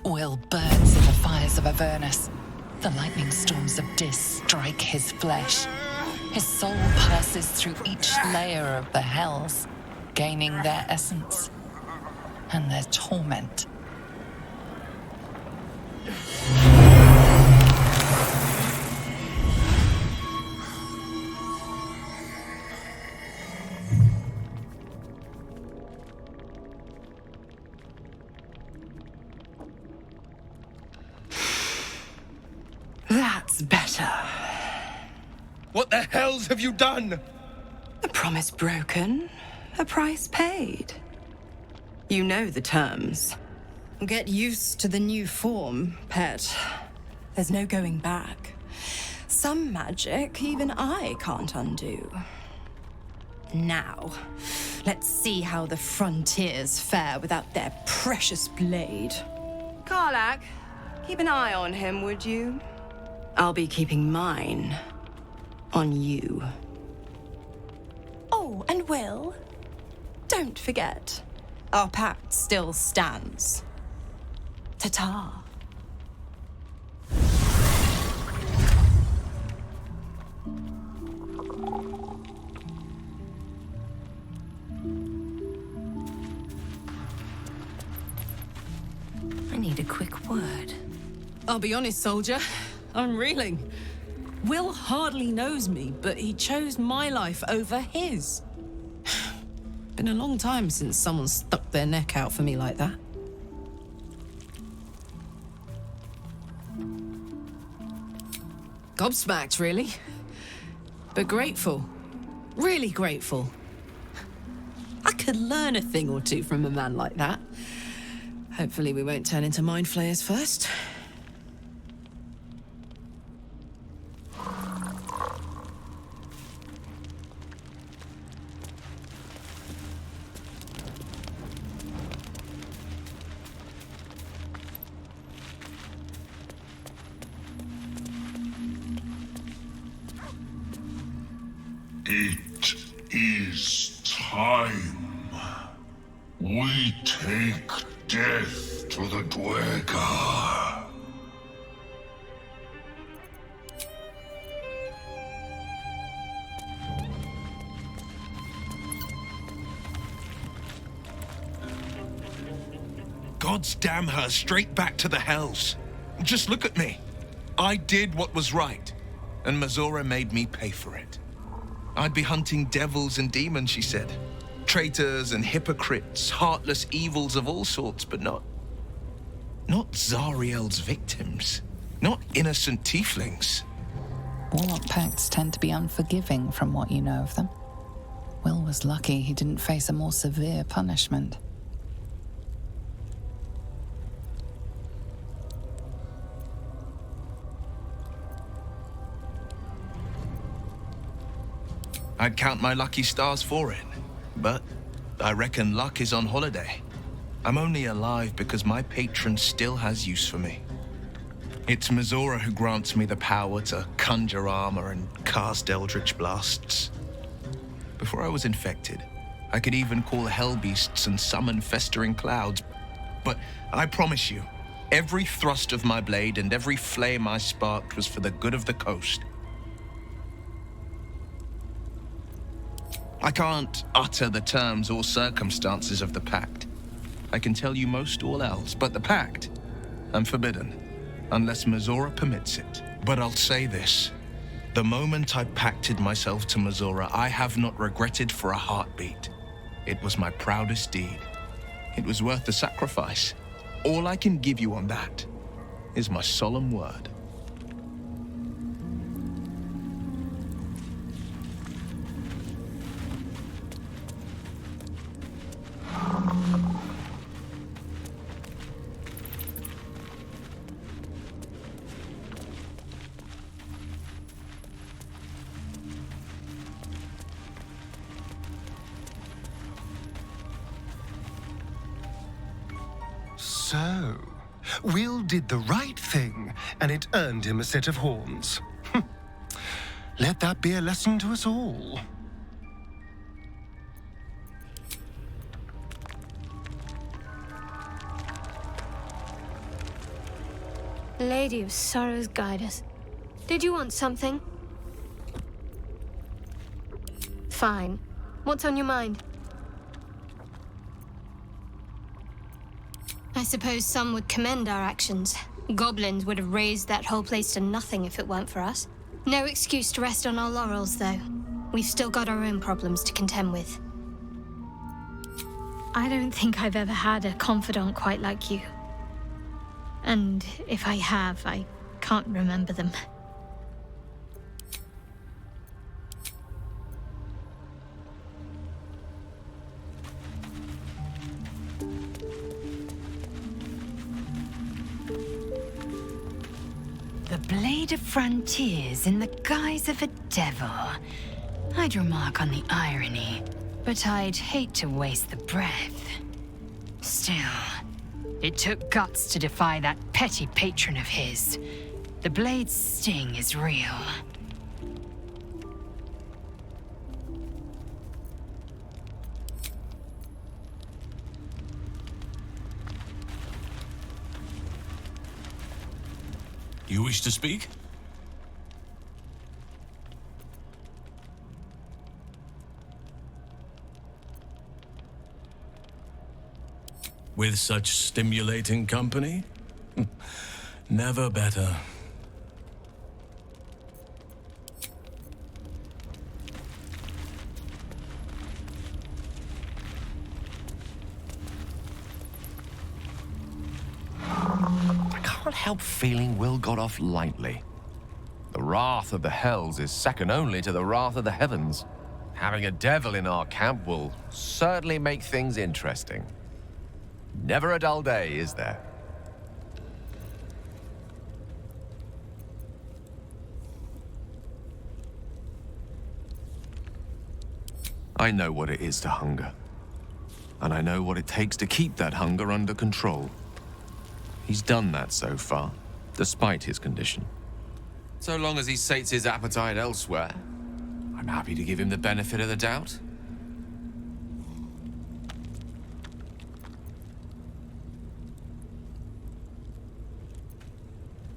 Wyll burns in the fires of Avernus. The lightning storms of Dis strike his flesh. His soul passes through each layer of the hells, gaining their essence and their torment. That's better. What the hells have you done? A promise broken, a price paid. You know the terms. Get used to the new form, pet. There's no going back. Some magic even I can't undo. Now, let's see how the frontiers fare without their precious blade. Karlach, keep an eye on him, would you? I'll be keeping mine on you. Oh, and Wyll, don't forget, our pact still stands. Ta-ta. I need a quick word. I'll be honest, soldier. I'm reeling. Wyll hardly knows me, but he chose my life over his. Been a long time since someone stuck their neck out for me like that. Gobsmacked, really. But grateful. Really grateful. I could learn a thing or two from a man like that. Hopefully we won't turn into mind flayers first. It is time. We take death to the Dwergar. Gods damn her, straight back to the hells. Just look at me. I did what was right, and Mazora made me pay for it. I'd be hunting devils and demons, she said. Traitors and hypocrites, heartless evils of all sorts, but not Zariel's victims. Not innocent tieflings. Warlock pacts tend to be unforgiving from what you know of them. Wyll was lucky he didn't face a more severe punishment. I'd count my lucky stars for it, but I reckon luck is on holiday. I'm only alive because my patron still has use for me. It's Mazora who grants me the power to conjure armor and cast eldritch blasts. Before I was infected, I could even call hell beasts and summon festering clouds. But I promise you, every thrust of my blade and every flame I sparked was for the good of the coast. I can't utter the terms or circumstances of the pact. I can tell you most all else, but the pact, I'm forbidden, unless Mazora permits it. But I'll say this. The moment I pacted myself to Mazora, I have not regretted for a heartbeat. It was my proudest deed. It was worth the sacrifice. All I can give you on that is my solemn word. So, Wyll did the right thing, and it earned him a set of horns. Let that be a lesson to us all. Lady of Sorrows, guide us. Did you want something? Fine. What's on your mind? I suppose some would commend our actions. Goblins would have razed that whole place to nothing if it weren't for us. No excuse to rest on our laurels, though. We've still got our own problems to contend with. I don't think I've ever had a confidant quite like you. And if I have, I can't remember them. The Blade of Frontiers in the guise of a devil. I'd remark on the irony, but I'd hate to waste the breath. Still, it took guts to defy that petty patron of his. The Blade's sting is real. You wish to speak? With such stimulating company? Never better. I can't help feeling Wyll got off lightly. The wrath of the hells is second only to the wrath of the heavens. Having a devil in our camp will certainly make things interesting. Never a dull day, is there? I know what it is to hunger. And I know what it takes to keep that hunger under control. He's done that so far, despite his condition. So long as he sates his appetite elsewhere, I'm happy to give him the benefit of the doubt.